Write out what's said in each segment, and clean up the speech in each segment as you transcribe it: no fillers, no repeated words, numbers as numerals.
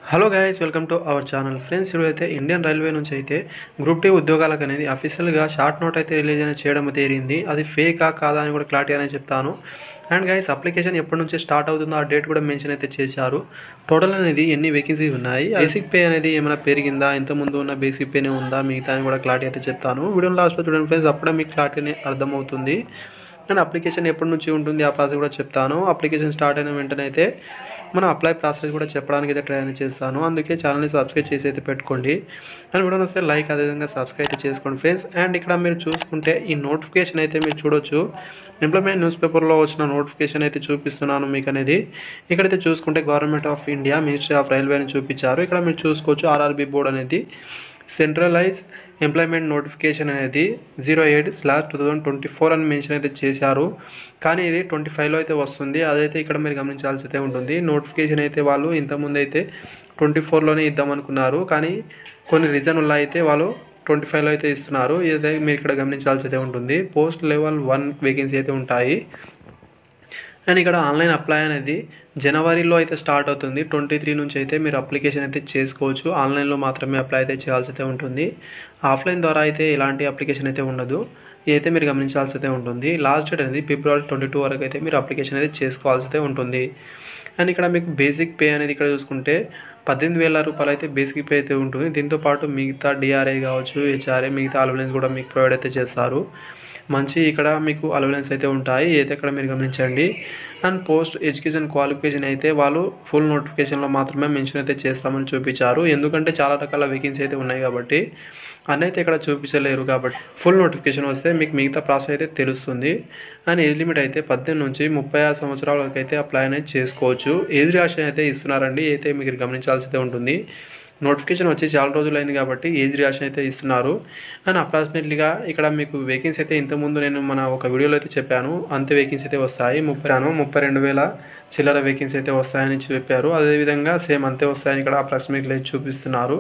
Hello guys, welcome to our channel. Friends, ఇప్పుడైతే Indian railway నుంచి అయితే గ్రూప్ టీ ఉద్యోగాలకు అనేది అఫీషియల్గా షార్ట్ నోట్ అయితే రిలీజ్ అనేది చేయడం తేలింది. అది ఫేకా కాదా అని కూడా క్లారిటీ అనేది చెప్తాను. అండ్ గైస్, అప్లికేషన్ ఎప్పటి నుంచి స్టార్ట్ అవుతుందో ఆ డేట్ కూడా మెన్షన్ అయితే చేశారు. టోటల్ అనేది ఎన్ని వేకెన్సీస్ ఉన్నాయి, బేసిక్ పే అనేది ఏమైనా పెరిగిందా, ఇంతకుముందు ఉన్న బేసిక్ పేనే ఉందా, మిగతా అని కూడా క్లారిటీ అయితే చెప్తాను. వీడియో లాస్ట్లో చూడండి ఫ్రెండ్స్, అప్పుడే మీకు క్లారిటీ అర్థమవుతుంది. అండ్ అప్లికేషన్ ఎప్పటి నుంచి ఉంటుంది ఆ ప్రాసెస్ కూడా చెప్తాను. అప్లికేషన్ స్టార్ట్ అయిన వెంటనే అయితే మనం అప్లై ప్రాసెస్ కూడా చెప్పడానికి అయితే ట్రై అనేది చేస్తాను. అందుకే ఛానల్ని సబ్స్క్రైబ్ చేసి అయితే పెట్టుకోండి. అండ్ వీడియో వస్తే లైక్, అదేవిధంగా సబ్స్క్రైబ్ అయితే చేసుకోండి ఫ్రెండ్స్. అండ్ ఇక్కడ మీరు చూసుకుంటే ఈ నోటిఫికేషన్ అయితే మీరు చూడొచ్చు. ఎంప్లాయ్మెంట్ న్యూస్ పేపర్లో వచ్చిన నోటిఫికేషన్ అయితే చూపిస్తున్నాను మీకు అనేది. ఇక్కడైతే చూసుకుంటే government of India, ministry of railway అని చూపించారు. ఇక్కడ మీరు చూసుకోవచ్చు ఆర్ఆర్బీ బోర్డ్ అనేది సెంట్రలైజ్ ఎంప్లాయ్మెంట్ నోటిఫికేషన్ అనేది 08/2024 అని మెన్షన్ అయితే చేశారు. కానీ ఇది 25లో అయితే వస్తుంది. అదైతే ఇక్కడ మీరు గమనించాల్సి అయితే ఉంటుంది. నోటిఫికేషన్ అయితే వాళ్ళు ఇంతకుముందు అయితే 24లోనే ఇద్దామనుకున్నారు. కానీ కొన్ని రీజన్ వల్ల అయితే వాళ్ళు 25లో అయితే ఇస్తున్నారు. ఇదైతే మీరు ఇక్కడ గమనించాల్సి అయితే ఉంటుంది. పోస్ట్ లెవెల్ 1 వేకెన్సీ అయితే ఉంటాయి. అండ్ ఇక్కడ ఆన్లైన్ అప్లై అనేది జనవరిలో అయితే స్టార్ట్ అవుతుంది. 23 నుంచి అయితే మీరు అప్లికేషన్ అయితే చేసుకోవచ్చు. ఆన్లైన్లో మాత్రమే అప్లై అయితే చేయాల్సి అయితే ఉంటుంది. ఆఫ్లైన్ ద్వారా అయితే ఎలాంటి అప్లికేషన్ అయితే ఉండదు. ఇదైతే మీరు గమనించాల్సి అయితే ఉంటుంది. లాస్ట్ డేట్ అనేది ఫిబ్రవరి 22 వరకు అయితే మీరు అప్లికేషన్ అయితే చేసుకోవాల్సి అయితే ఉంటుంది. అండ్ ఇక్కడ మీకు బేసిక్ పే అనేది ఇక్కడ చూసుకుంటే 18,000 రూపాయలు అయితే బేసిక్ పే అయితే ఉంటుంది. దీంతోపాటు మిగతా డిఆర్ఐ కావచ్చు, హెచ్ఆర్ఐ, మిగతా అలవెన్స్ కూడా మీకు ప్రొవైడ్ అయితే చేస్తారు. మంచి ఇక్కడ మీకు అలవెన్స్ అయితే ఉంటాయి. అయితే ఇక్కడ మీరు గమనించండి. అండ్ పోస్ట్ ఎడ్యుకేషన్ క్వాలిఫికేషన్ అయితే వాళ్ళు ఫుల్ నోటిఫికేషన్లో మాత్రమే మెన్షన్ అయితే చేస్తామని చూపించారు. ఎందుకంటే చాలా రకాల వేకెన్సీ అయితే ఉన్నాయి కాబట్టి అన్నీ అయితే ఇక్కడ చూపించలేరు. కాబట్టి ఫుల్ నోటిఫికేషన్ వస్తే మీకు మిగతా ప్రాసెస్ అయితే తెలుస్తుంది. అండ్ ఏజ్ లిమిట్ అయితే 18 నుంచి 36 సంవత్సరాల వరకు అయితే అప్లై అనేది చేసుకోవచ్చు. ఏజ్ రిలాక్సేషన్ అయితే ఇస్తున్నారండి. అయితే మీరు గమనించాల్సి అయితే ఉంటుంది. నోటిఫికేషన్ వచ్చి చాలా రోజులు అయింది కాబట్టి ఏజ్ రిలాక్సేషన్ అయితే ఇస్తున్నారు. అండ్ అప్రాక్సిమేట్లీగా ఇక్కడ మీకు వేకెన్సీ అయితే ఇంతకుముందు నేను మన ఒక వీడియోలో అయితే చెప్పాను. అంతే వేకెన్సీ అయితే వస్తాయి. 32,000 చిల్లర వేకెన్సీ అయితే వస్తాయని చెప్పారు. అదేవిధంగా సేమ్ అంతే వస్తాయని ఇక్కడ అప్రాక్సిమేట్లీ చూపిస్తున్నారు.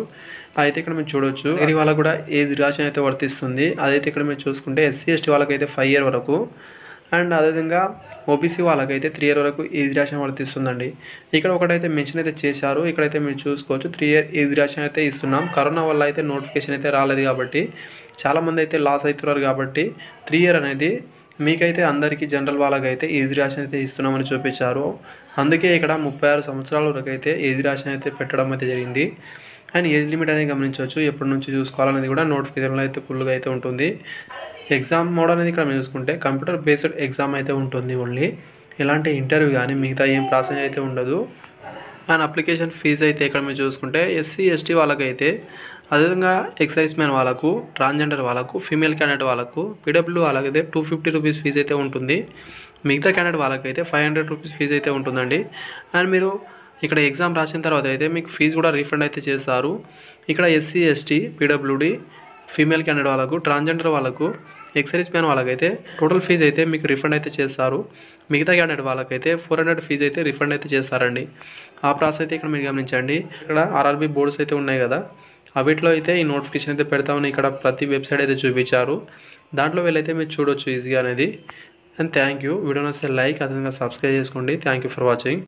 అయితే ఇక్కడ మీరు చూడొచ్చు. ఇది వాళ్ళకు కూడా ఏజ్ రిలాక్సేషన్ అయితే వర్తిస్తుంది. అదైతే ఇక్కడ మీరు చూసుకుంటే SC ST వాళ్ళకైతే 5 years వరకు, అండ్ అదేవిధంగా ఓబీసీ వాళ్ళకైతే 3 years వరకు ఏజ్ రిలాక్సేషన్ వర్తిస్తుందండి. ఇక్కడ ఒకటైతే మెన్షన్ అయితే చేశారు. ఇక్కడైతే మీరు చూసుకోవచ్చు 3 years ఏజ్ రిలాక్సేషన్ అయితే ఇస్తున్నాం. కరోనా వల్ల అయితే నోటిఫికేషన్ అయితే రాలేదు కాబట్టి చాలామంది అయితే లాస్ అవుతున్నారు. కాబట్టి 3 years అనేది మీకైతే అందరికీ జనరల్ వాళ్ళకైతే ఏజ్ రిలాక్సేషన్ అయితే ఇస్తున్నామని చూపించారు. అందుకే ఇక్కడ 36 సంవత్సరాల వరకు అయితే ఏజ్ రిలాక్సేషన్ అయితే పెట్టడం అయితే జరిగింది. అండ్ ఏజ్ లిమిట్ అనేది గమనించవచ్చు. ఎప్పటి నుంచి చూసుకోవాలనేది కూడా నోటిఫికేషన్లో అయితే ఫుల్గా అయితే ఉంటుంది. ఎగ్జామ్ మోడ్ అనేది ఇక్కడ మేము చూసుకుంటే కంప్యూటర్ బేస్డ్ ఎగ్జామ్ అయితే ఉంటుంది. ఓన్లీ ఎలాంటి ఇంటర్వ్యూ కానీ మిగతా ఏం ప్రాసెస్ అయితే ఉండదు. అండ్ అప్లికేషన్ ఫీజు అయితే ఇక్కడ మీరు చూసుకుంటే SC ST వాళ్ళకైతే, అదేవిధంగా ఎక్సైజ్ మ్యాన్ వాళ్ళకు, ట్రాన్స్జెండర్ వాళ్ళకు, ఫీమేల్ క్యాండిడేట్ వాళ్ళకు, PW వాళ్ళకైతే 250 రూపీస్ ఫీజు అయితే ఉంటుంది. మిగతా క్యాండిడేట్ వాళ్ళకైతే 500 రూపీస్ ఫీజు అయితే ఉంటుందండి. అండ్ మీరు ఇక్కడ ఎగ్జామ్ రాసిన తర్వాత అయితే మీకు ఫీజు కూడా రీఫండ్ అయితే చేస్తారు. ఇక్కడ SC ST, PWD, female candidate వాళ్ళకు, ట్రాన్స్జెండర్ వాళ్ళకు, ఎక్సైజ్ మ్యాన్ వాళ్ళకైతే టోటల్ ఫీజు అయితే మీకు రిఫండ్ అయితే చేస్తారు. మిగతా క్యాండిడేట్ వాళ్ళకైతే 400 ఫీజు అయితే రిఫండ్ అయితే చేస్తారండి. ఆ ప్రాసెస్ అయితే ఇక్కడ మీరు గమనించండి. ఇక్కడ ఆర్ఆర్బీ బోర్డ్స్ అయితే ఉన్నాయి కదా, అవిట్లో అయితే ఈ నోటిఫికేషన్ అయితే పెడతామని ఇక్కడ ప్రతి వెబ్సైట్ అయితే చూపించారు. దాంట్లో వెళ్ళైతే మీరు చూడొచ్చు ఈజీగా అనేది. And thank you. వీడియో నచ్చితే లైక్, అదేవిధంగా సబ్స్క్రైబ్ చేసుకోండి. Thank you for watching.